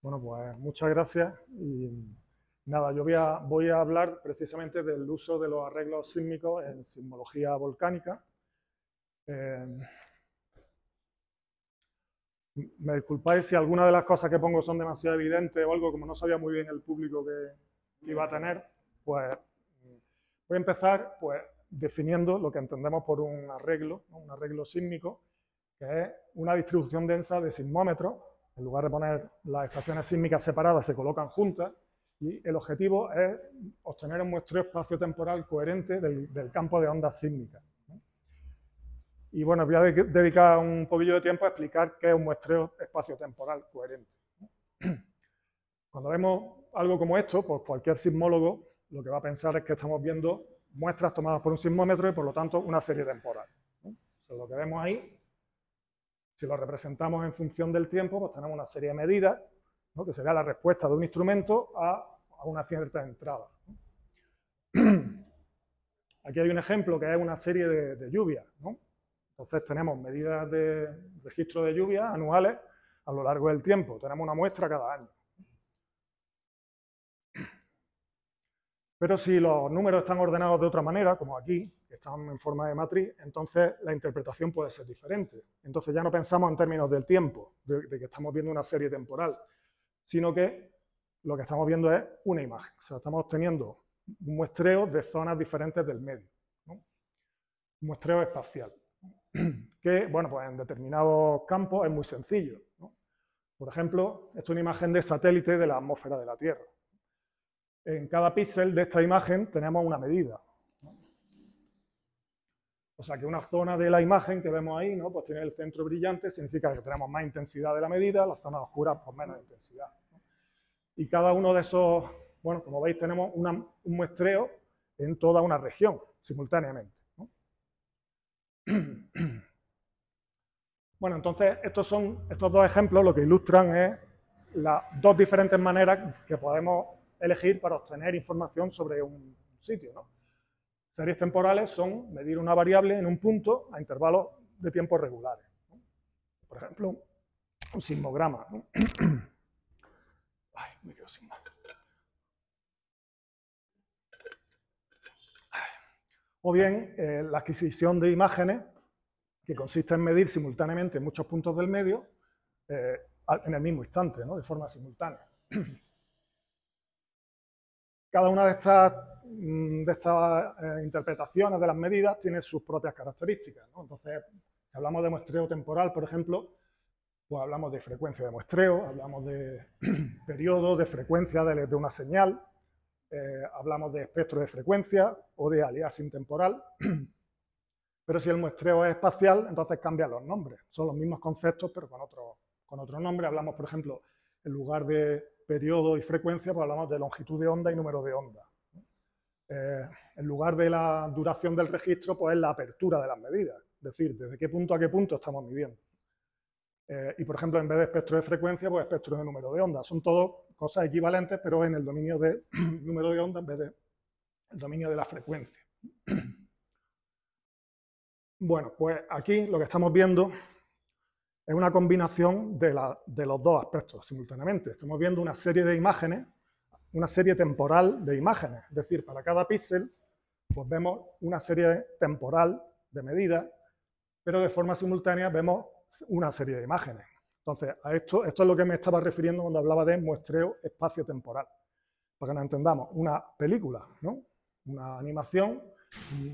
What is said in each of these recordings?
Bueno, pues muchas gracias. Y nada, yo voy a hablar precisamente del uso de los arreglos sísmicos en sismología volcánica. Eh, Me disculpáis si alguna de las cosas que pongo son demasiado evidentes o algo, como no sabía muy bien el público que iba a tener, pues voy a empezar pues, definiendo lo que entendemos por un arreglo, ¿no? Un arreglo sísmico, que es una distribución densa de sismómetros. En lugar de poner las estaciones sísmicas separadas, se colocan juntas, y el objetivo es obtener un muestreo espacio-temporal coherente del campo de ondas sísmicas. Y bueno, voy a dedicar un poquillo de tiempo a explicar qué es un muestreo espacio-temporal coherente. Cuando vemos algo como esto, pues cualquier sismólogo lo que va a pensar es que estamos viendo muestras tomadas por un sismómetro y por lo tanto una serie temporal. O sea, lo que vemos ahí, si lo representamos en función del tiempo, pues tenemos una serie de medidas, ¿no? Que sería la respuesta de un instrumento a una cierta entrada. Aquí hay un ejemplo que es una serie de lluvias, ¿no? Entonces tenemos medidas de registro de lluvia anuales a lo largo del tiempo. Tenemos una muestra cada año. Pero si los números están ordenados de otra manera, como aquí, que están en forma de matriz, entonces la interpretación puede ser diferente. Entonces ya no pensamos en términos del tiempo, de que estamos viendo una serie temporal, sino que lo que estamos viendo es una imagen. O sea, estamos obteniendo un muestreo de zonas diferentes del medio, ¿no? Un muestreo espacial, que, bueno, pues en determinados campos es muy sencillo, ¿no? Por ejemplo, esto es una imagen de satélite de la atmósfera de la Tierra. En cada píxel de esta imagen tenemos una medida, ¿no? O sea que una zona de la imagen que vemos ahí, ¿no? Pues tiene el centro brillante, significa que tenemos más intensidad de la medida, las zonas oscuras pues menos intensidad, ¿no? Y cada uno de esos, bueno, como veis tenemos un muestreo en toda una región simultáneamente, ¿no? Bueno, entonces estos dos ejemplos lo que ilustran es las dos diferentes maneras que podemos elegir para obtener información sobre un sitio, ¿no? Series temporales son medir una variable en un punto a intervalos de tiempo regulares, ¿no? Por ejemplo, un sismograma, ¿no? Ay, me quedo sin mano. O bien la adquisición de imágenes, que consiste en medir simultáneamente muchos puntos del medio en el mismo instante, ¿no? De forma simultánea. Cada una de estas interpretaciones de las medidas tiene sus propias características, ¿no? Entonces, si hablamos de muestreo temporal, por ejemplo, pues hablamos de frecuencia de muestreo, hablamos de periodo, de frecuencia de una señal, hablamos de espectro de frecuencia o de aliasing temporal. Pero si el muestreo es espacial, entonces cambian los nombres. Son los mismos conceptos, pero con otro nombre. Hablamos, por ejemplo, en lugar de periodo y frecuencia, pues hablamos de longitud de onda y número de onda. En lugar de la duración del registro, pues es la apertura de las medidas. Es decir, desde qué punto a qué punto estamos midiendo. Y, por ejemplo, en vez de espectro de frecuencia, pues espectro de número de onda. Son todas cosas equivalentes, pero en el dominio de número de onda en vez del dominio de la frecuencia. Bueno, pues aquí lo que estamos viendo es una combinación de los dos aspectos simultáneamente. Estamos viendo una serie de imágenes, una serie temporal de imágenes. Es decir, para cada píxel, pues vemos una serie temporal de medidas, pero de forma simultánea vemos una serie de imágenes. Entonces, esto es lo que me estaba refiriendo cuando hablaba de muestreo espacio-temporal. Para que nos entendamos, una película, ¿no? Una animación,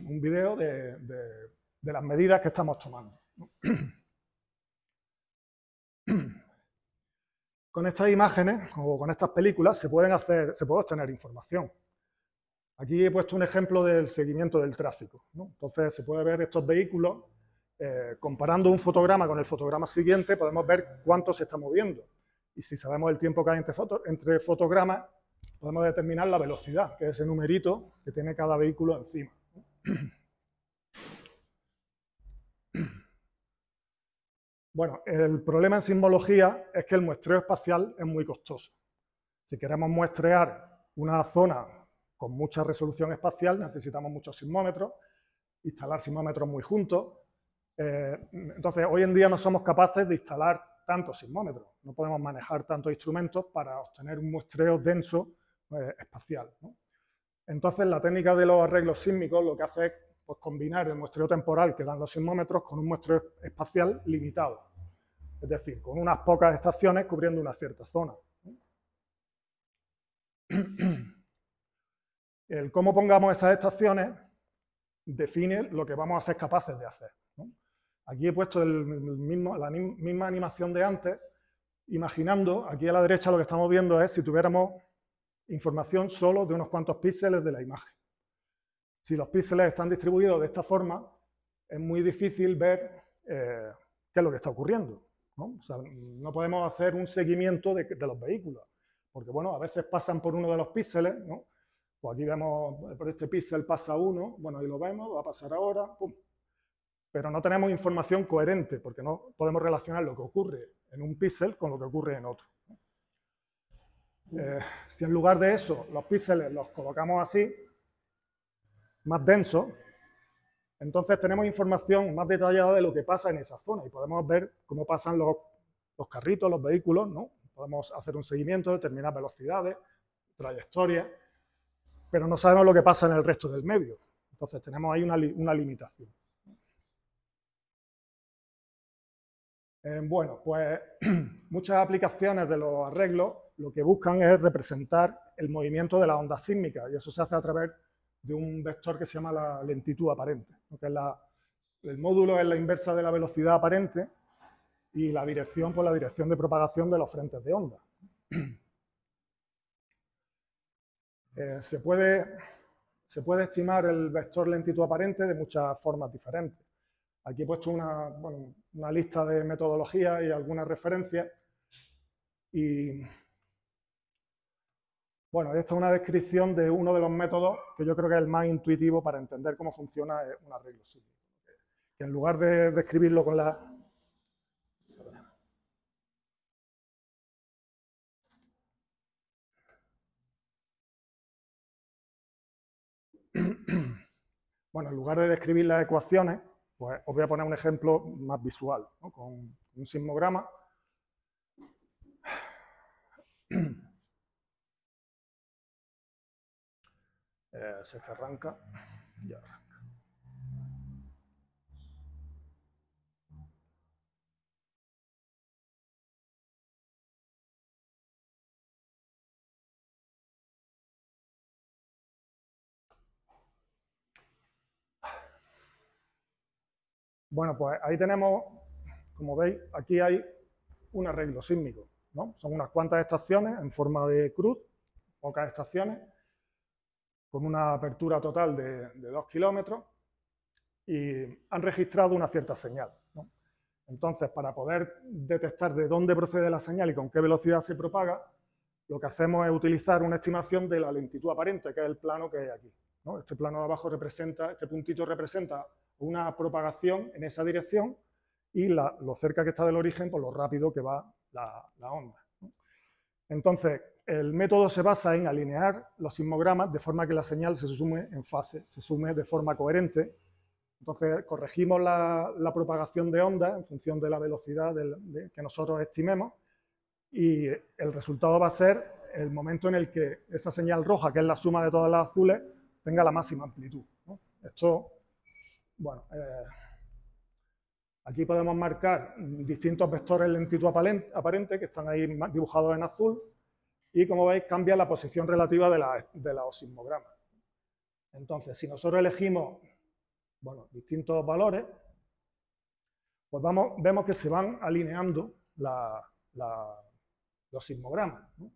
un video de las medidas que estamos tomando. Con estas imágenes o con estas películas se puede obtener información. Aquí he puesto un ejemplo del seguimiento del tráfico, ¿no? Entonces se puede ver estos vehículos, comparando un fotograma con el fotograma siguiente, podemos ver cuánto se está moviendo. Y si sabemos el tiempo que hay entre fotogramas, podemos determinar la velocidad, que es ese numerito que tiene cada vehículo encima. Bueno, el problema en sismología es que el muestreo espacial es muy costoso. Si queremos muestrear una zona con mucha resolución espacial, necesitamos muchos sismómetros, instalar sismómetros muy juntos. Entonces, hoy en día no somos capaces de instalar tantos sismómetros, no podemos manejar tantos instrumentos para obtener un muestreo denso espacial, ¿no? Entonces, la técnica de los arreglos sísmicos lo que hace es pues, combinar el muestreo temporal que dan los sismómetros con un muestreo espacial limitado, es decir, con unas pocas estaciones cubriendo una cierta zona. El cómo pongamos esas estaciones define lo que vamos a ser capaces de hacer, ¿no? Aquí he puesto la misma animación de antes, imaginando, aquí a la derecha lo que estamos viendo es si tuviéramos información solo de unos cuantos píxeles de la imagen. Si los píxeles están distribuidos de esta forma, es muy difícil ver qué es lo que está ocurriendo, ¿no? O sea, no podemos hacer un seguimiento de los vehículos, porque bueno, a veces pasan por uno de los píxeles, ¿no? Pues aquí vemos, por este píxel pasa uno, bueno, ahí lo vemos, va a pasar ahora, pum. Pero no tenemos información coherente, porque no podemos relacionar lo que ocurre en un píxel con lo que ocurre en otro. Si en lugar de eso los píxeles los colocamos así, más densos, entonces tenemos información más detallada de lo que pasa en esa zona y podemos ver cómo pasan los carritos, los vehículos, ¿no? Podemos hacer un seguimiento, determinar velocidades, trayectorias, pero no sabemos lo que pasa en el resto del medio. Entonces tenemos ahí una limitación. Bueno, pues muchas aplicaciones de los arreglos lo que buscan es representar el movimiento de las ondas sísmicas y eso se hace a través de un vector que se llama la lentitud aparente, que es el módulo es la inversa de la velocidad aparente y la dirección, pues la dirección de propagación de los frentes de onda. Se puede estimar el vector lentitud aparente de muchas formas diferentes. Aquí he puesto una lista de metodologías y algunas referencias. Y bueno, esta es una descripción de uno de los métodos que yo creo que es el más intuitivo para entender cómo funciona un arreglo sísmico. Que en lugar de describirlo con la... Bueno, en lugar de describir las ecuaciones, pues os voy a poner un ejemplo más visual, ¿no? Con un sismograma. Si es que arranca, ya arranca. Bueno, pues ahí tenemos, como veis, aquí hay un arreglo sísmico, ¿no? Son unas cuantas estaciones en forma de cruz, pocas estaciones, con una apertura total de 2 kilómetros y han registrado una cierta señal, ¿no? Entonces, para poder detectar de dónde procede la señal y con qué velocidad se propaga, lo que hacemos es utilizar una estimación de la lentitud aparente, que es el plano que hay aquí, ¿no? Este plano de abajo representa, este puntito representa una propagación en esa dirección y lo cerca que está del origen, por lo rápido que va la onda, ¿no? Entonces, el método se basa en alinear los sismogramas de forma que la señal se sume en fase, se sume de forma coherente. Entonces, corregimos la propagación de ondas en función de la velocidad que nosotros estimemos y el resultado va a ser el momento en el que esa señal roja, que es la suma de todas las azules, tenga la máxima amplitud, ¿no? Esto, bueno, aquí podemos marcar distintos vectores de lentitud aparente que están ahí dibujados en azul y, como veis, cambia la posición relativa de los sismogramas. Entonces, si nosotros elegimos distintos valores, pues vemos que se van alineando los sismogramas, ¿no?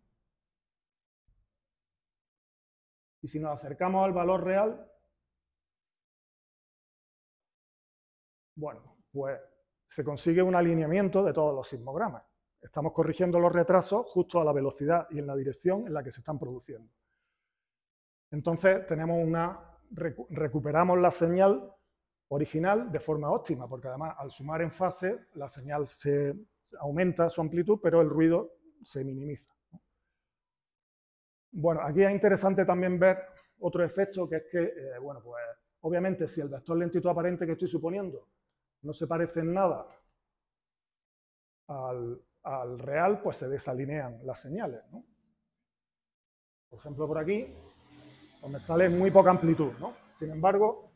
Y si nos acercamos al valor real, bueno, pues se consigue un alineamiento de todos los sismogramas. Estamos corrigiendo los retrasos justo a la velocidad y en la dirección en la que se están produciendo. Entonces recuperamos la señal original de forma óptima, porque además al sumar en fase la señal se aumenta su amplitud, pero el ruido se minimiza. Bueno, aquí es interesante también ver otro efecto, que es que, pues obviamente si el vector lentitud aparente que estoy suponiendo no se parece en nada al real, pues se desalinean las señales, ¿no? Por ejemplo, por aquí, pues me sale muy poca amplitud, ¿no? Sin embargo,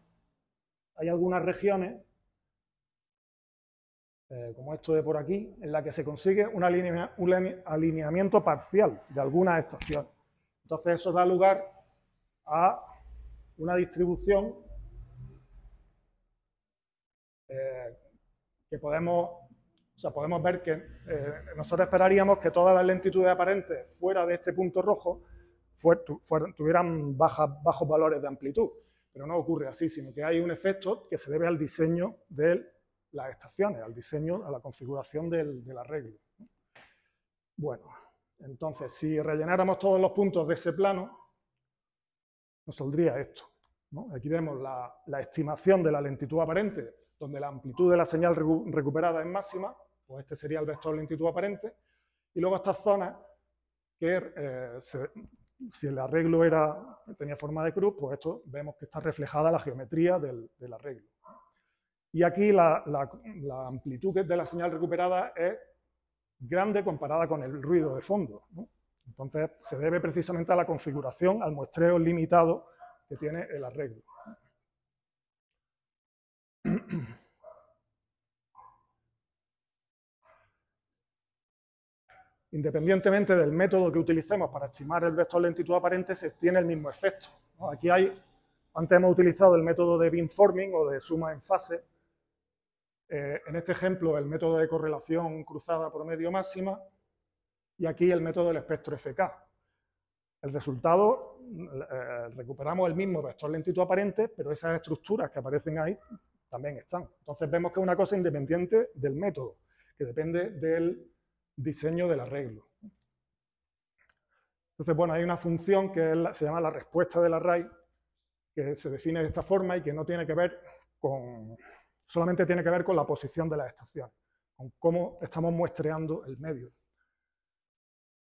hay algunas regiones, como esto de por aquí, en la que se consigue un alineamiento parcial de algunas estaciones. Entonces, eso da lugar a una distribución que podemos ver que nosotros esperaríamos que todas las lentitudes aparentes fuera de este punto rojo tuvieran bajos valores de amplitud, pero no ocurre así, sino que hay un efecto que se debe al diseño de las estaciones, al diseño, a la configuración del arreglo. Bueno, entonces, si rellenáramos todos los puntos de ese plano, nos saldría esto, ¿no? Aquí vemos la estimación de la lentitud aparente, donde la amplitud de la señal recuperada es máxima, pues este sería el vector lentitud aparente, y luego estas zonas que si el arreglo tenía forma de cruz, pues esto vemos que está reflejada la geometría del arreglo. Y aquí la amplitud de la señal recuperada es grande comparada con el ruido de fondo, ¿no? Entonces se debe precisamente a la configuración, al muestreo limitado que tiene el arreglo. Independientemente del método que utilicemos para estimar el vector lentitud aparente, se tiene el mismo efecto, ¿no? Aquí antes hemos utilizado el método de beamforming o de suma en fase. En este ejemplo, el método de correlación cruzada promedio máxima, y aquí el método del espectro FK. El resultado, recuperamos el mismo vector lentitud aparente, pero esas estructuras que aparecen ahí también están. Entonces vemos que es una cosa independiente del método, que depende del diseño del arreglo. Entonces, bueno, hay una función que se llama la respuesta del array, que se define de esta forma y que no tiene que ver solamente tiene que ver con la posición de las estaciones, con cómo estamos muestreando el medio.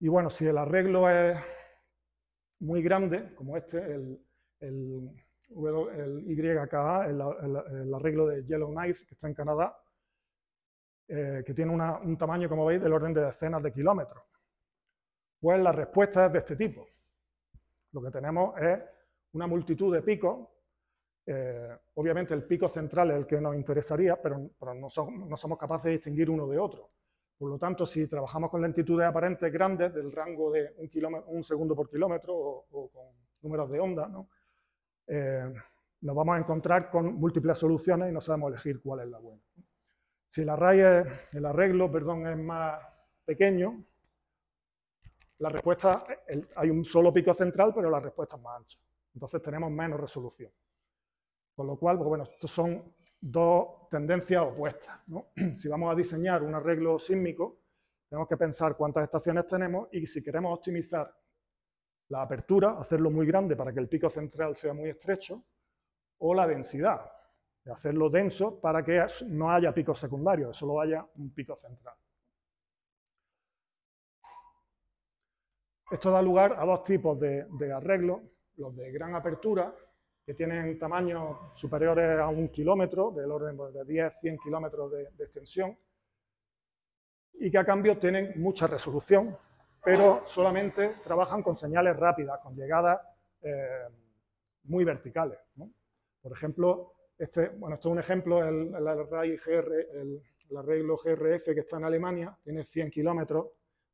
Y bueno, si el arreglo es muy grande, como este, el YKA, el arreglo de Yellowknife, que está en Canadá, que tiene un tamaño, como veis, del orden de decenas de kilómetros, pues la respuesta es de este tipo. Lo que tenemos es una multitud de picos. Obviamente el pico central es el que nos interesaría, pero no somos capaces de distinguir uno de otro. Por lo tanto, si trabajamos con lentitudes aparentes grandes, del rango de 1 segundo por kilómetro o con números de onda, ¿no? Nos vamos a encontrar con múltiples soluciones y no sabemos elegir cuál es la buena. Si el arreglo es más pequeño, la respuesta, hay un solo pico central, pero la respuesta es más ancha. Entonces tenemos menos resolución. Con lo cual, pues bueno, estos son dos tendencias opuestas, ¿no? Si vamos a diseñar un arreglo sísmico, tenemos que pensar cuántas estaciones tenemos y si queremos optimizar la apertura, hacerlo muy grande para que el pico central sea muy estrecho, o la densidad, de hacerlo denso para que no haya picos secundarios, solo haya un pico central. Esto da lugar a dos tipos de arreglos, los de gran apertura, que tienen tamaños superiores a 1 kilómetro, del orden de 10-100 kilómetros de extensión, y que a cambio tienen mucha resolución, pero solamente trabajan con señales rápidas, con llegadas muy verticales, ¿no? Por ejemplo, esto es un ejemplo, el arreglo GRF que está en Alemania, tiene 100 kilómetros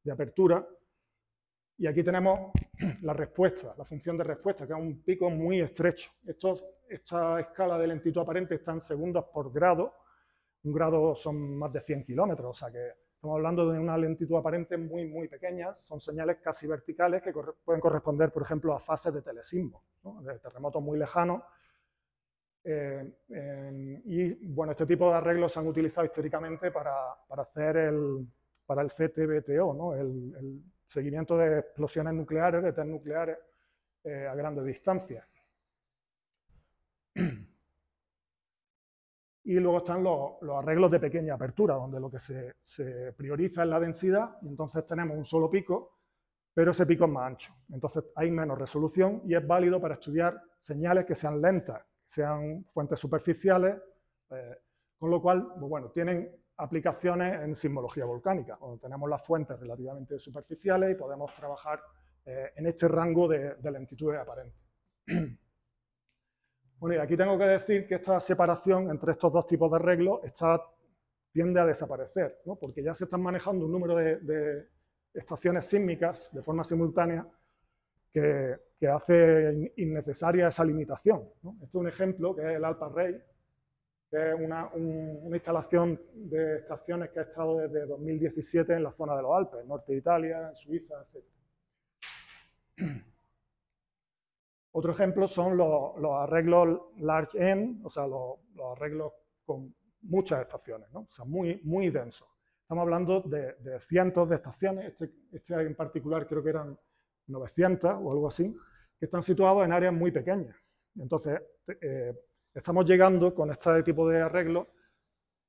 de apertura, y aquí tenemos la respuesta, la función de respuesta, que es un pico muy estrecho. Esta escala de lentitud aparente está en segundos por grado. Un grado son más de 100 kilómetros, o sea que estamos hablando de una lentitud aparente muy, muy pequeña. Son señales casi verticales que pueden corresponder, por ejemplo, a fases de telesismos, ¿no? De terremotos muy lejanos. Y bueno, este tipo de arreglos se han utilizado históricamente para hacer para el CTBTO, ¿no? El seguimiento de explosiones nucleares, de test nucleares a grandes distancias. Y luego están los arreglos de pequeña apertura, donde lo que se prioriza es la densidad, y entonces tenemos un solo pico, pero ese pico es más ancho. Entonces hay menos resolución y es válido para estudiar señales que sean lentas, que sean fuentes superficiales, con lo cual, pues bueno, tienen aplicaciones en sismología volcánica, donde tenemos las fuentes relativamente superficiales y podemos trabajar en este rango de lentitudes aparentes. Bueno, y aquí tengo que decir que esta separación entre estos dos tipos de arreglos tiende a desaparecer, ¿no? Porque ya se están manejando un número de estaciones sísmicas de forma simultánea que hace innecesaria esa limitación, ¿no? Este es un ejemplo, que es el Alp Array, que es una instalación de estaciones que ha estado desde 2017 en la zona de los Alpes, norte de Italia, en Suiza, etc. Otro ejemplo son los arreglos large N, o sea, los arreglos con muchas estaciones, ¿no? O sea, muy densos. Estamos hablando de cientos de estaciones, este en particular creo que eran 900 o algo así, que están situados en áreas muy pequeñas. Entonces, estamos llegando con este tipo de arreglos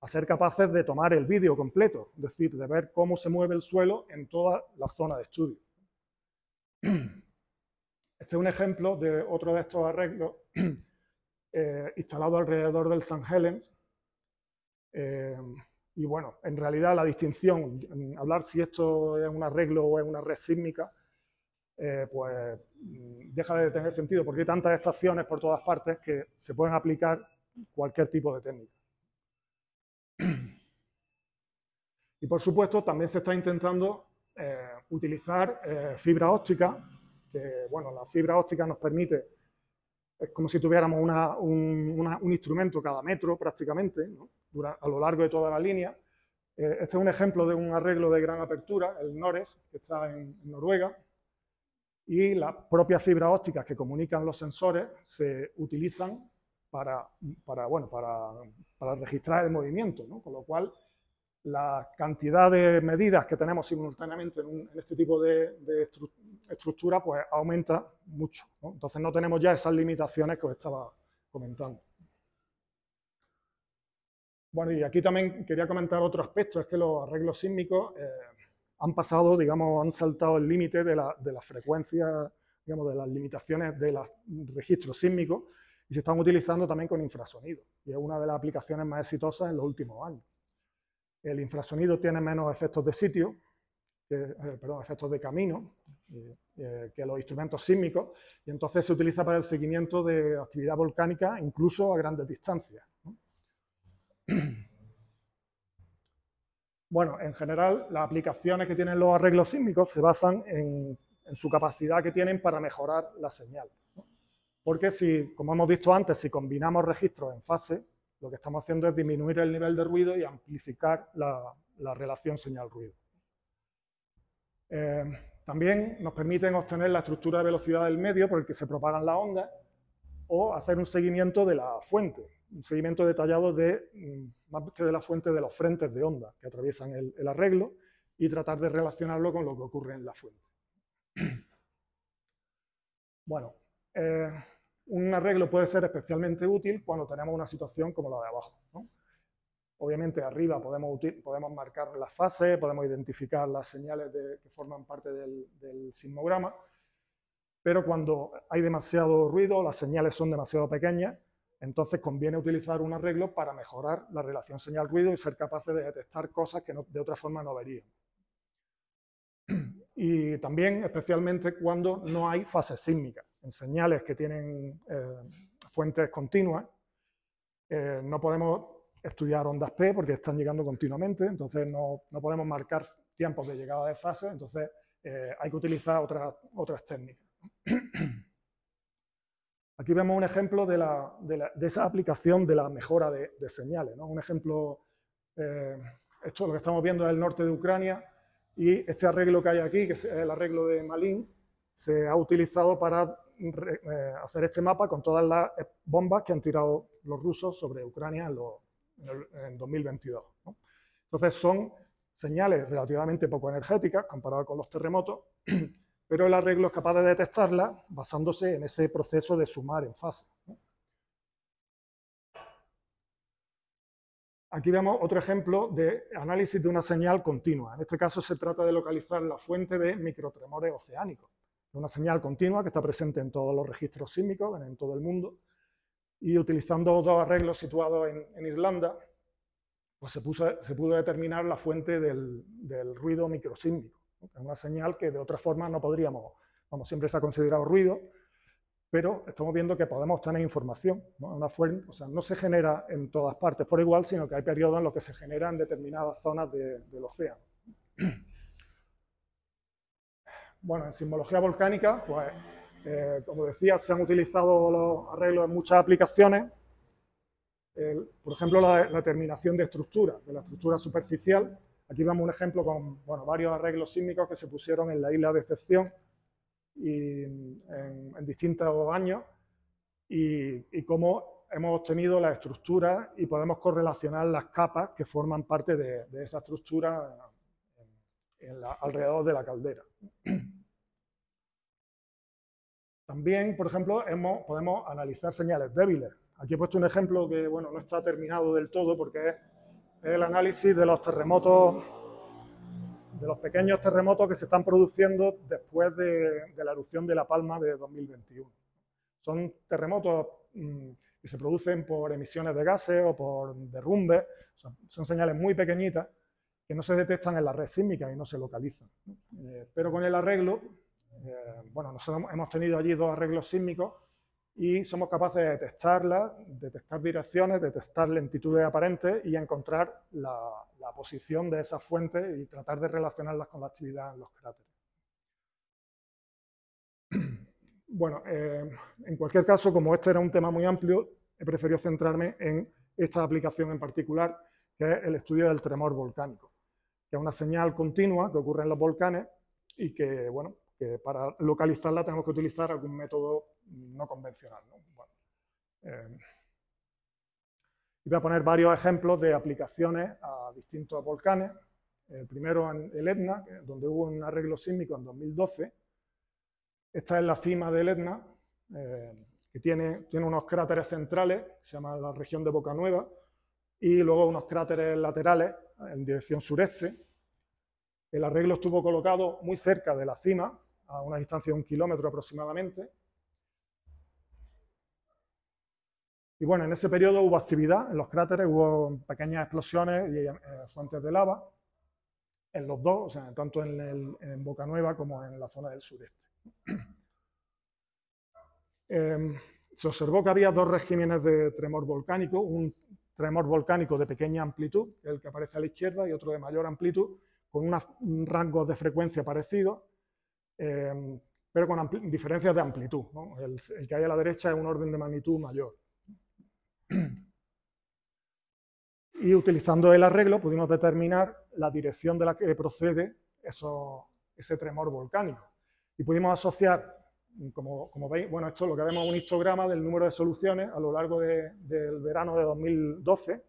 a ser capaces de tomar el vídeo completo, es decir, de ver cómo se mueve el suelo en toda la zona de estudio. Este es un ejemplo de otro de estos arreglos instalado alrededor del St. Helens. Y bueno, en realidad la distinción, hablar si esto es un arreglo o es una red sísmica, pues deja de tener sentido, porque hay tantas estaciones por todas partes que se pueden aplicar cualquier tipo de técnica. Y por supuesto también se está intentando utilizar fibra óptica, que bueno, la fibra óptica nos permite, es como si tuviéramos un instrumento cada metro prácticamente, ¿no? A lo largo de toda la línea. Este es un ejemplo de un arreglo de gran apertura, el NORES, que está en Noruega, y las propias fibras ópticas que comunican los sensores se utilizan para registrar el movimiento, ¿no? Con lo cual, la cantidad de medidas que tenemos simultáneamente en este tipo de estructura pues aumenta mucho, ¿no? Entonces no tenemos ya esas limitaciones que os estaba comentando. Bueno, y aquí también quería comentar otro aspecto, es que los arreglos sísmicos han pasado, digamos, han saltado el límite de la frecuencia, digamos, de las limitaciones de los registros sísmicos y se están utilizando también con infrasonido, y es una de las aplicaciones más exitosas en los últimos años. El infrasonido tiene menos efectos de sitio, efectos de camino, que los instrumentos sísmicos, y entonces se utiliza para el seguimiento de actividad volcánica, incluso a grandes distancias, ¿no? Bueno, en general, las aplicaciones que tienen los arreglos sísmicos se basan en su capacidad que tienen para mejorar la señal, ¿no? Porque si, como hemos visto antes, si combinamos registros en fase, lo que estamos haciendo es disminuir el nivel de ruido y amplificar la relación señal-ruido. También nos permiten obtener la estructura de velocidad del medio por el que se propagan las ondas o hacer un seguimiento de la fuente, un seguimiento detallado más que de la fuente, de los frentes de onda que atraviesan el arreglo y tratar de relacionarlo con lo que ocurre en la fuente. Bueno, un arreglo puede ser especialmente útil cuando tenemos una situación como la de abajo, ¿no? Obviamente arriba podemos marcar las fases, podemos identificar las señales que forman parte del sismograma, pero cuando hay demasiado ruido, las señales son demasiado pequeñas, entonces conviene utilizar un arreglo para mejorar la relación señal-ruido y ser capaces de detectar cosas que de otra forma no veríamos. Y también, especialmente, cuando no hay fases sísmicas. En señales que tienen fuentes continuas, no podemos estudiar ondas P porque están llegando continuamente, entonces no podemos marcar tiempos de llegada de fase, entonces hay que utilizar otras técnicas. Aquí vemos un ejemplo de esa aplicación de la mejora de señales, ¿no? Un ejemplo, esto lo que estamos viendo es el norte de Ucrania, y este arreglo que hay aquí, que es el arreglo de Malin, se ha utilizado para hacer este mapa con todas las bombas que han tirado los rusos sobre Ucrania en 2022, ¿no? Entonces son señales relativamente poco energéticas comparadas con los terremotos, pero el arreglo es capaz de detectarlas basándose en ese proceso de sumar en fase, ¿no? Aquí vemos otro ejemplo de análisis de una señal continua. En este caso se trata de localizar la fuente de microtremores oceánicos. Es una señal continua que está presente en todos los registros sísmicos, en todo el mundo, y utilizando dos arreglos situados en Irlanda, pues se pudo determinar la fuente del ruido microsísmico, ¿no? Que es una señal que de otra forma no podríamos, vamos, siempre se ha considerado ruido, pero estamos viendo que podemos obtener información, ¿no? Una fuente, o sea, no se genera en todas partes por igual, sino que hay periodos en los que se genera en determinadas zonas del océano. Bueno, en sismología volcánica, pues, como decía, se han utilizado los arreglos en muchas aplicaciones. Por ejemplo, la determinación de la estructura superficial. Aquí vemos un ejemplo con, bueno, varios arreglos sísmicos que se pusieron en la isla de Excepción y en distintos años, y cómo hemos obtenido la estructura y podemos correlacionar las capas que forman parte de esa estructura alrededor de la caldera. También, por ejemplo, podemos analizar señales débiles. Aquí he puesto un ejemplo que, bueno, no está terminado del todo porque es el análisis de los terremotos, de los pequeños terremotos que se están produciendo después de la erupción de La Palma de 2021. Son terremotos que se producen por emisiones de gases o por derrumbes, son señales muy pequeñitas que no se detectan en la red sísmica y no se localizan. Pero con el arreglo, bueno, nosotros hemos tenido allí 2 arreglos sísmicos y somos capaces de detectarlas, detectar direcciones, detectar lentitudes aparentes y encontrar la posición de esas fuentes y tratar de relacionarlas con la actividad en los cráteres. Bueno, en cualquier caso, como este era un tema muy amplio, he preferido centrarme en esta aplicación en particular, que es el estudio del tremor volcánico, que es una señal continua que ocurre en los volcanes y que, bueno, que para localizarla tenemos que utilizar algún método no convencional, ¿no? Bueno, y voy a poner varios ejemplos de aplicaciones a distintos volcanes. El primero en el Etna, donde hubo un arreglo sísmico en 2012. Esta es la cima del Etna, que tiene unos cráteres centrales, que se llama la región de Boca Nueva, y luego unos cráteres laterales en dirección sureste. El arreglo estuvo colocado muy cerca de la cima, a una distancia de 1 kilómetro aproximadamente. Y bueno, en ese periodo hubo actividad en los cráteres, hubo pequeñas explosiones y fuentes de lava, en los dos, o sea, tanto en Boca Nueva como en la zona del sureste. Se observó que había 2 regímenes de tremor volcánico, un tremor volcánico de pequeña amplitud, el que aparece a la izquierda, y otro de mayor amplitud, con un rango de frecuencia parecido, pero con diferencias de amplitud, ¿no? El que hay a la derecha es un orden de magnitud mayor. Y utilizando el arreglo pudimos determinar la dirección de la que procede ese tremor volcánico. Y pudimos asociar, como veis, bueno, esto lo que vemos es un histograma del número de soluciones a lo largo del verano de 2012,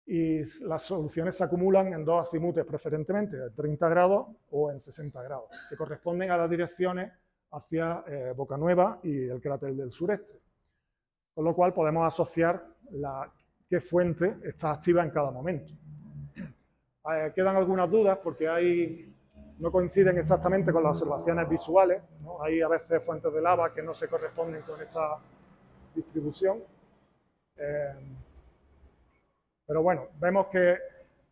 y las soluciones se acumulan en 2 azimutes preferentemente, en 30 grados o en 60 grados, que corresponden a las direcciones hacia Boca Nueva y el cráter del sureste. Con lo cual podemos asociar qué fuente está activa en cada momento. Quedan algunas dudas porque no coinciden exactamente con las observaciones visuales, ¿no? Hay a veces fuentes de lava que no se corresponden con esta distribución. Pero bueno, vemos que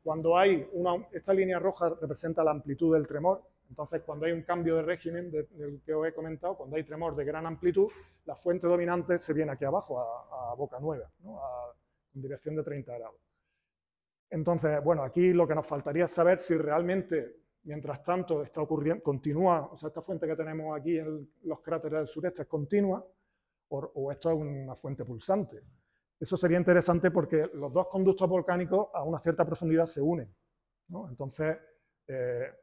cuando hay esta línea roja representa la amplitud del tremor. Entonces, cuando hay un cambio de régimen del que os he comentado, cuando hay tremor de gran amplitud, la fuente dominante se viene aquí abajo, a Boca Nueva, ¿no? En dirección de 30 grados. Entonces, bueno, aquí lo que nos faltaría es saber si realmente, mientras tanto, está ocurriendo, continúa, o sea, esta fuente que tenemos aquí en los cráteres del sureste es continua, o esto es una fuente pulsante. Eso sería interesante porque los 2 conductos volcánicos a una cierta profundidad se unen, ¿no? Entonces,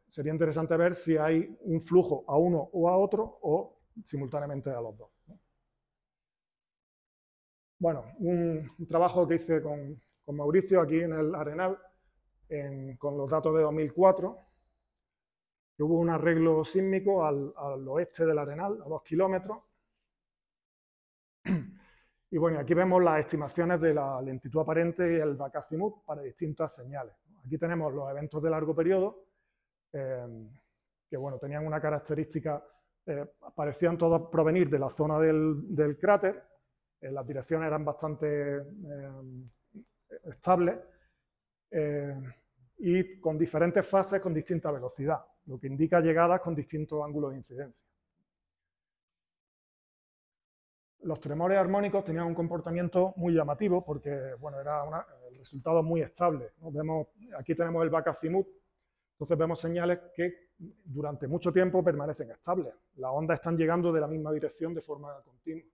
sería interesante ver si hay un flujo a uno o a otro o simultáneamente a los 2, ¿no? Bueno, un trabajo que hice con Mauricio aquí en el Arenal, con los datos de 2004, que hubo un arreglo sísmico al oeste del Arenal, a 2 kilómetros. Y bueno, aquí vemos las estimaciones de la lentitud aparente y el bacazimut para distintas señales. Aquí tenemos los eventos de largo periodo, que bueno, tenían una característica, parecían todos provenir de la zona del cráter, las direcciones eran bastante estables, y con diferentes fases con distinta velocidad, lo que indica llegadas con distintos ángulos de incidencia. Los tremores armónicos tenían un comportamiento muy llamativo porque, bueno, era el resultado muy estable, ¿no? Vemos, aquí tenemos el back-azimuth, entonces vemos señales que durante mucho tiempo permanecen estables. Las ondas están llegando de la misma dirección de forma continua.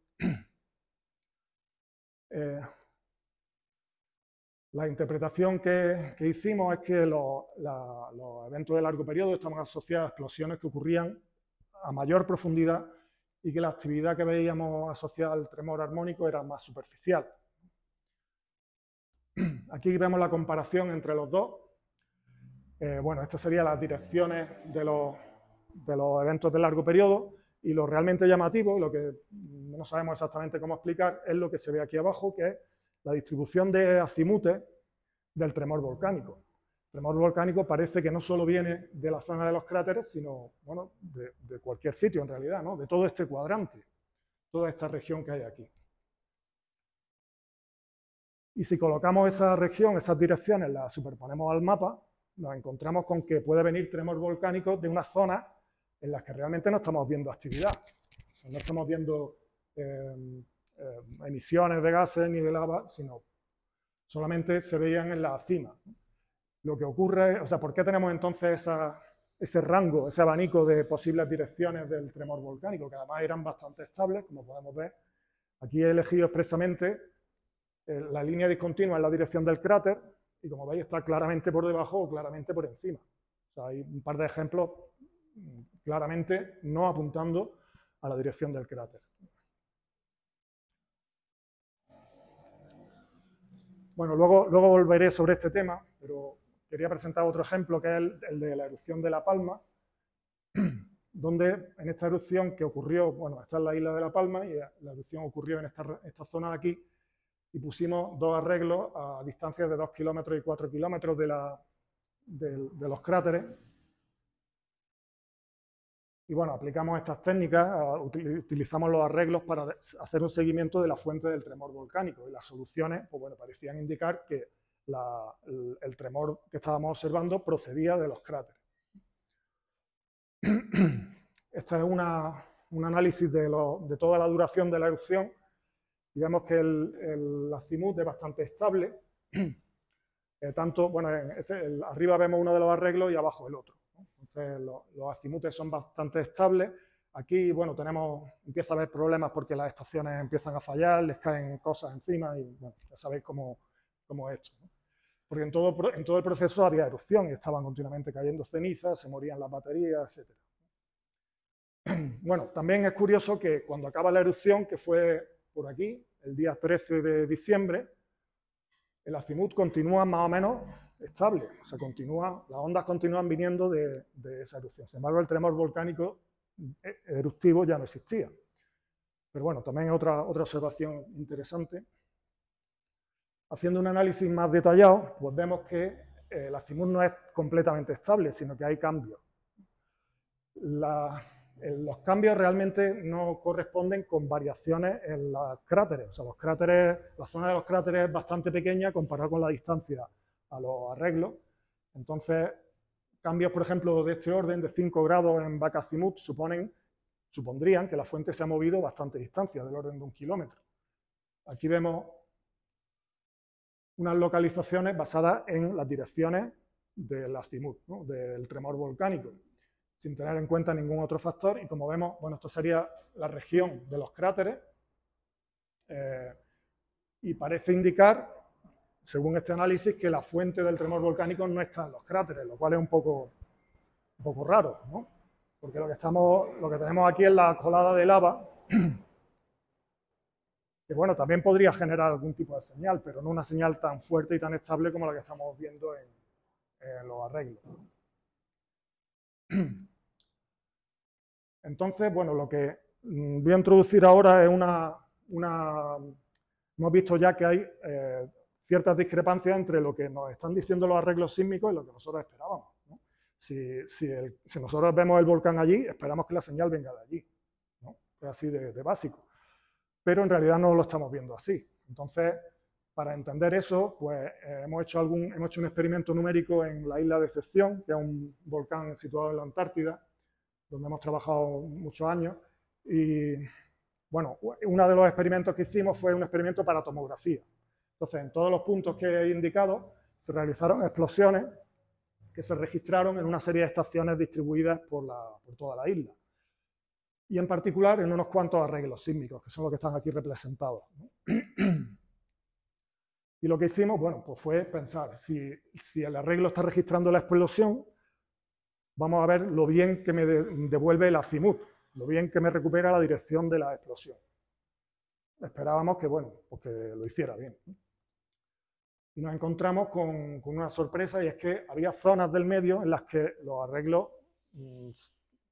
La interpretación que hicimos es que los eventos de largo periodo estaban asociados a explosiones que ocurrían a mayor profundidad y que la actividad que veíamos asociada al tremor armónico era más superficial. Aquí vemos la comparación entre los dos. Bueno, estas serían las direcciones de los eventos de largo periodo y lo realmente llamativo, lo que no sabemos exactamente cómo explicar, es lo que se ve aquí abajo, que es la distribución de azimutes del tremor volcánico. El tremor volcánico parece que no solo viene de la zona de los cráteres, sino, bueno, de cualquier sitio en realidad, ¿no? De todo este cuadrante, toda esta región que hay aquí. Y si colocamos esa región, esas direcciones, las superponemos al mapa, nos encontramos con que puede venir tremor volcánico de una zona en la que realmente no estamos viendo actividad. O sea, no estamos viendo emisiones de gases ni de lava, sino solamente se veían en la cima. Lo que ocurre, o sea, ¿por qué tenemos entonces ese rango, ese abanico de posibles direcciones del tremor volcánico, que además eran bastante estables, como podemos ver? Aquí he elegido expresamente la línea discontinua en la dirección del cráter, y como veis está claramente por debajo o claramente por encima. O sea, hay un par de ejemplos claramente no apuntando a la dirección del cráter. Bueno, luego volveré sobre este tema, pero quería presentar otro ejemplo, que es el de la erupción de La Palma, donde en esta erupción que ocurrió, bueno, esta es la isla de La Palma, y la erupción ocurrió en esta zona de aquí, y pusimos dos arreglos a distancias de 2 kilómetros y 4 kilómetros de los cráteres. Y bueno, aplicamos estas técnicas, utilizamos los arreglos para hacer un seguimiento de la fuente del tremor volcánico, y las soluciones, pues bueno, parecían indicar que el tremor que estábamos observando procedía de los cráteres. Este es un análisis de toda la duración de la erupción, y vemos que el azimut es bastante estable, tanto, bueno, arriba vemos uno de los arreglos y abajo el otro, ¿no? Entonces los azimutes son bastante estables. Aquí, bueno, empieza a haber problemas porque las estaciones empiezan a fallar, les caen cosas encima y, bueno, ya sabéis cómo es esto, ¿no? Porque en todo el proceso había erupción y estaban continuamente cayendo cenizas, se morían las baterías, etc. Bueno, también es curioso que cuando acaba la erupción, que fue por aquí, el día 13 de diciembre, el azimut continúa más o menos estable, o sea, las ondas continúan viniendo de esa erupción. Sin embargo, el tremor volcánico eruptivo ya no existía. Pero bueno, también otra observación interesante. Haciendo un análisis más detallado, pues vemos que el azimut no es completamente estable, sino que hay cambios. Los cambios realmente no corresponden con variaciones en los cráteres. O sea, la zona de los cráteres es bastante pequeña comparada con la distancia a los arreglos. Entonces, cambios, por ejemplo, de este orden, de 5 grados en back-azimuth, supondrían que la fuente se ha movido bastante distancia, del orden de 1 kilómetro. Aquí vemos unas localizaciones basadas en las direcciones del azimut, ¿no? Del tremor volcánico, sin tener en cuenta ningún otro factor, y como vemos, bueno, esto sería la región de los cráteres, y parece indicar, según este análisis, que la fuente del tremor volcánico no está en los cráteres, lo cual es un poco raro, ¿no? Porque lo que tenemos aquí es la colada de lava, que bueno, también podría generar algún tipo de señal, pero no una señal tan fuerte y tan estable como la que estamos viendo en los arreglos. Entonces, bueno, lo que voy a introducir ahora es hemos visto ya que hay ciertas discrepancias entre lo que nos están diciendo los arreglos sísmicos y lo que nosotros esperábamos, ¿no? Si nosotros vemos el volcán allí, esperamos que la señal venga de allí, ¿no? Es así de básico. Pero en realidad no lo estamos viendo así. Entonces, para entender eso, pues hemos hecho un experimento numérico en la isla de Excepción, que es un volcán situado en la Antártida, donde hemos trabajado muchos años. Y bueno, uno de los experimentos que hicimos fue un experimento para tomografía. Entonces, en todos los puntos que he indicado, se realizaron explosiones que se registraron en una serie de estaciones distribuidas por toda la isla. Y en particular en unos cuantos arreglos sísmicos, que son los que están aquí representados, ¿no? Y lo que hicimos, bueno, pues fue pensar, si el arreglo está registrando la explosión, vamos a ver lo bien que me devuelve el azimut, lo bien que me recupera la dirección de la explosión. Esperábamos que, bueno, pues que lo hiciera bien. Y nos encontramos con una sorpresa, y es que había zonas del medio en las que los arreglos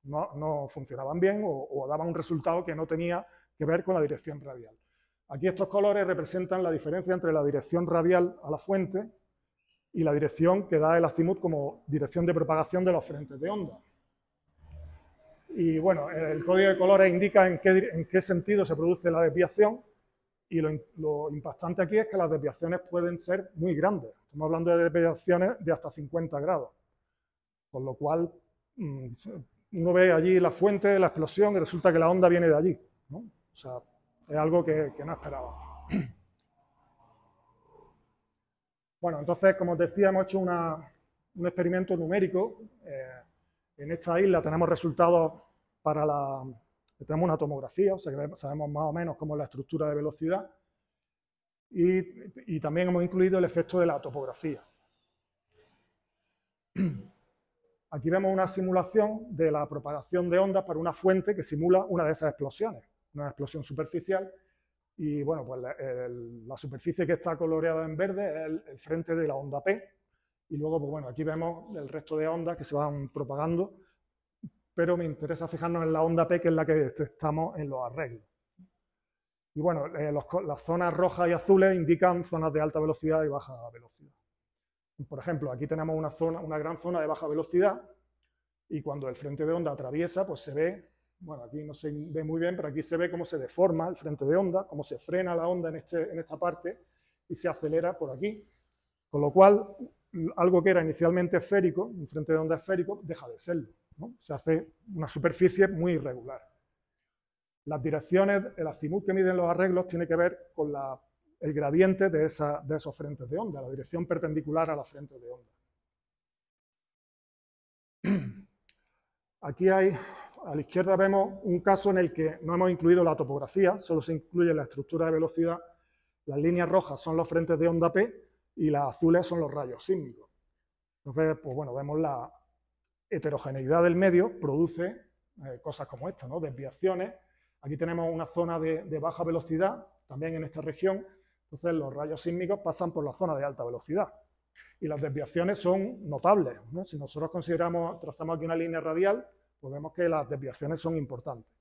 no funcionaban bien o daban un resultado que no tenía que ver con la dirección radial. Aquí estos colores representan la diferencia entre la dirección radial a la fuente y la dirección que da el azimut como dirección de propagación de los frentes de onda. Y bueno, el código de colores indica en qué sentido se produce la desviación, y lo impactante aquí es que las desviaciones pueden ser muy grandes. Estamos hablando de desviaciones de hasta 50 grados, con lo cual uno ve allí la fuente, la explosión, y resulta que la onda viene de allí, ¿no? O sea, es algo que no esperaba. Bueno, entonces, como os decía, hemos hecho un experimento numérico. En esta isla tenemos resultados tenemos una tomografía, o sea que sabemos más o menos cómo es la estructura de velocidad, y también hemos incluido el efecto de la topografía. Aquí vemos una simulación de la propagación de ondas para una fuente que simula una de esas explosiones, una explosión superficial, y bueno, pues la superficie que está coloreada en verde es el frente de la onda P, y luego, pues bueno, aquí vemos el resto de ondas que se van propagando, pero me interesa fijarnos en la onda P, que es la que detectamos en los arreglos. Y bueno, las zonas rojas y azules indican zonas de alta velocidad y baja velocidad. Por ejemplo, aquí tenemos una gran zona de baja velocidad, y cuando el frente de onda atraviesa, pues se ve, bueno, aquí no se ve muy bien, pero aquí se ve cómo se deforma el frente de onda, cómo se frena la onda en esta parte y se acelera por aquí. Con lo cual, algo que era inicialmente esférico, un frente de onda esférico, deja de serlo, ¿no? Se hace una superficie muy irregular. Las direcciones, el azimut que miden los arreglos tiene que ver con el gradiente de esos frentes de onda, la dirección perpendicular a los frentes de onda. Aquí a la izquierda vemos un caso en el que no hemos incluido la topografía, solo se incluye la estructura de velocidad. Las líneas rojas son los frentes de onda P y las azules son los rayos sísmicos. Entonces, pues bueno, vemos la heterogeneidad del medio produce cosas como esta, ¿no? Desviaciones. Aquí tenemos una zona de baja velocidad, también en esta región. Entonces, los rayos sísmicos pasan por la zona de alta velocidad. Y las desviaciones son notables, ¿no? Si nosotros trazamos aquí una línea radial, pues vemos que las desviaciones son importantes.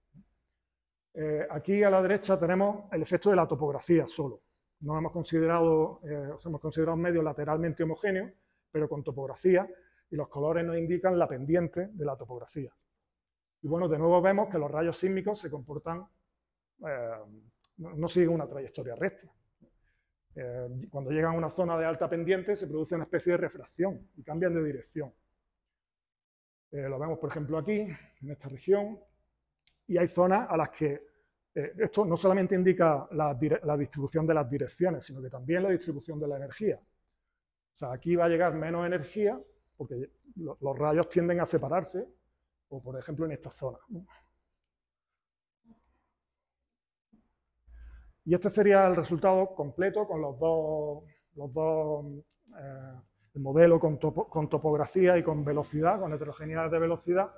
Aquí a la derecha tenemos el efecto de la topografía solo. No hemos considerado, hemos considerado medios lateralmente homogéneos, pero con topografía, y los colores nos indican la pendiente de la topografía. Y bueno, de nuevo vemos que los rayos sísmicos se comportan, no siguen una trayectoria recta. Cuando llegan a una zona de alta pendiente se produce una especie de refracción y cambian de dirección. Lo vemos, por ejemplo, aquí, en esta región, y hay zonas a las que esto no solamente indica la distribución de las direcciones, sino que también la distribución de la energía. O sea, aquí va a llegar menos energía porque los rayos tienden a separarse, o por ejemplo en esta zona, ¿no? Y este sería el resultado completo con el modelo con topografía y con velocidad, con heterogeneidad de velocidad.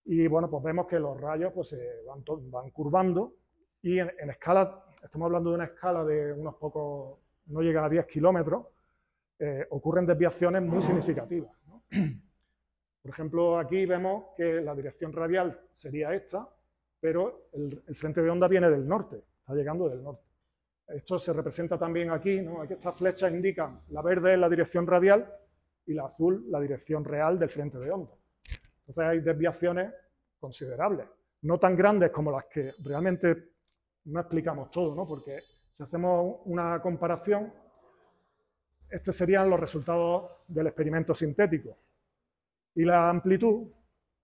Y bueno, pues vemos que los rayos pues, se van curvando, y en escala, estamos hablando de una escala de unos pocos, no llega a 10 kilómetros, ocurren desviaciones muy significativas, ¿no? Por ejemplo, aquí vemos que la dirección radial sería esta, pero el frente de onda viene del norte, está llegando del norte. Esto se representa también aquí, ¿no? Aquí estas flechas indican, la verde es la dirección radial y la azul la dirección real del frente de onda. Entonces hay desviaciones considerables, no tan grandes como las que realmente no explicamos todo, ¿no? Porque Si hacemos una comparación, estos serían los resultados del experimento sintético. Y la amplitud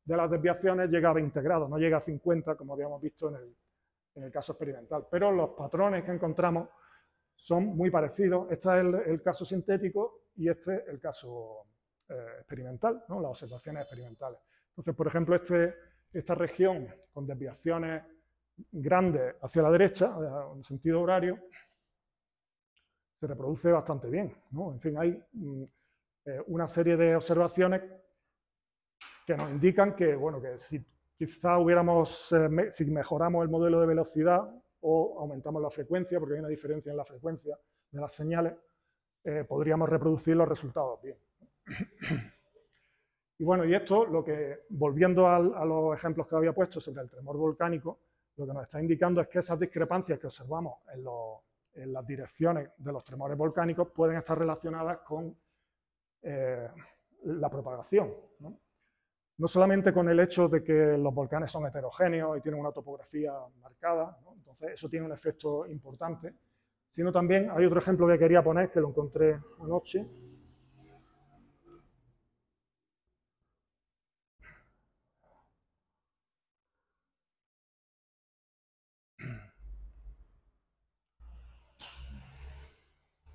de las desviaciones llega a 20 grados, no llega a 50, como habíamos visto en el caso experimental. Pero los patrones que encontramos son muy parecidos. Este es el caso sintético y este es el caso experimental, ¿no? Las observaciones experimentales. Entonces, por ejemplo, esta región con desviaciones grandes hacia la derecha, en sentido horario, se reproduce bastante bien, ¿no? En fin, hay una serie de observaciones que nos indican que, bueno, que si quizá si mejoramos el modelo de velocidad o aumentamos la frecuencia, porque hay una diferencia en la frecuencia de las señales, podríamos reproducir los resultados bien. Y bueno, y esto, volviendo a los ejemplos que había puesto sobre el tremor volcánico, lo que nos está indicando es que esas discrepancias que observamos en las direcciones de los tremores volcánicos pueden estar relacionadas con la propagación, ¿no? No solamente con el hecho de que los volcanes son heterogéneos y tienen una topografía marcada, ¿no? Entonces eso tiene un efecto importante, sino también hay otro ejemplo que quería poner, que lo encontré anoche.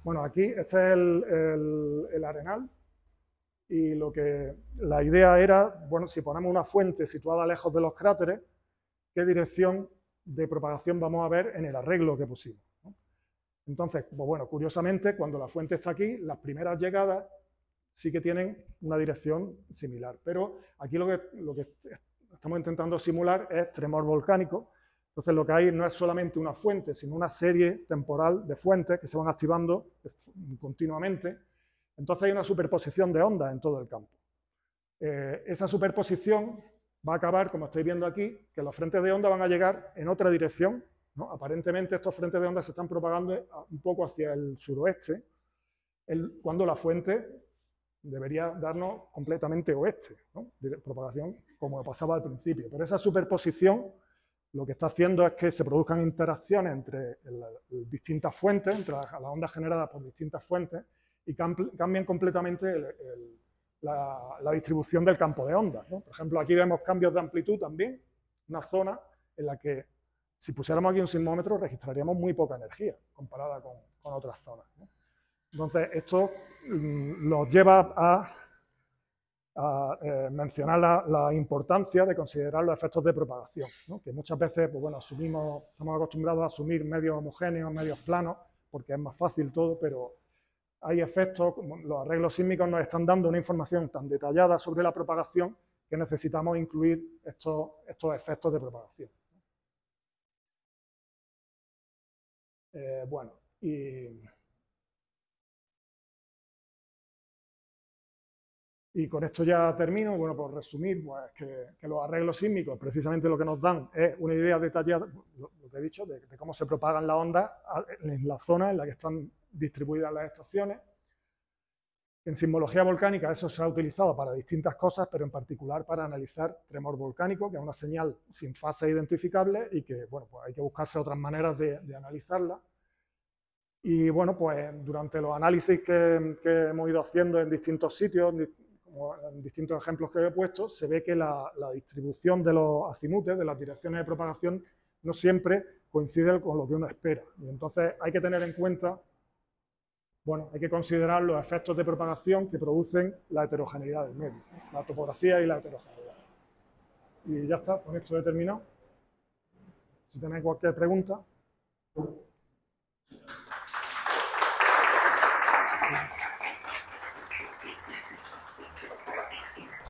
Bueno, aquí este es el Arenal, y la idea era, bueno, si ponemos una fuente situada lejos de los cráteres, qué dirección de propagación vamos a ver en el arreglo que pusimos, ¿no? Entonces, pues bueno, curiosamente, cuando la fuente está aquí, las primeras llegadas sí que tienen una dirección similar, pero aquí lo que estamos intentando simular es tremor volcánico. Entonces, lo que hay no es solamente una fuente, sino una serie temporal de fuentes que se van activando continuamente. Entonces, hay una superposición de ondas en todo el campo. Esa superposición va a acabar, como estáis viendo aquí, que los frentes de onda van a llegar en otra dirección, ¿no? Aparentemente, estos frentes de onda se están propagando un poco hacia el suroeste, cuando la fuente debería darnos completamente oeste, ¿no? De propagación, como pasaba al principio. Pero esa superposición lo que está haciendo es que se produzcan interacciones entre distintas fuentes, entre las ondas generadas por distintas fuentes, y cambien completamente la distribución del campo de ondas, ¿no? Por ejemplo, aquí vemos cambios de amplitud también, una zona en la que si pusiéramos aquí un sismómetro registraríamos muy poca energía comparada con otras zonas, ¿no? Entonces, esto nos lleva a mencionar la importancia de considerar los efectos de propagación, ¿no? Que muchas veces, pues bueno, estamos acostumbrados a asumir medios homogéneos, medios planos, porque es más fácil todo, pero hay efectos, como los arreglos sísmicos nos están dando una información tan detallada sobre la propagación que necesitamos incluir estos efectos de propagación. Bueno, y con esto ya termino. Bueno, por resumir, pues que los arreglos sísmicos precisamente lo que nos dan es una idea detallada, lo que he dicho, de cómo se propagan las ondas en la zona en la que están distribuidas las estaciones. En sismología volcánica eso se ha utilizado para distintas cosas, pero en particular para analizar tremor volcánico, que es una señal sin fase identificable y que, bueno, pues hay que buscarse otras maneras de analizarla. Y bueno, pues durante los análisis que hemos ido haciendo en distintos sitios, como en distintos ejemplos que he puesto, se ve que la distribución de los azimutes, de las direcciones de propagación, no siempre coincide con lo que uno espera. Y entonces hay que tener en cuenta, bueno, hay que considerar los efectos de propagación que producen la heterogeneidad del medio, la topografía y la heterogeneidad. Y ya está, con esto he terminado. Si tenéis cualquier pregunta.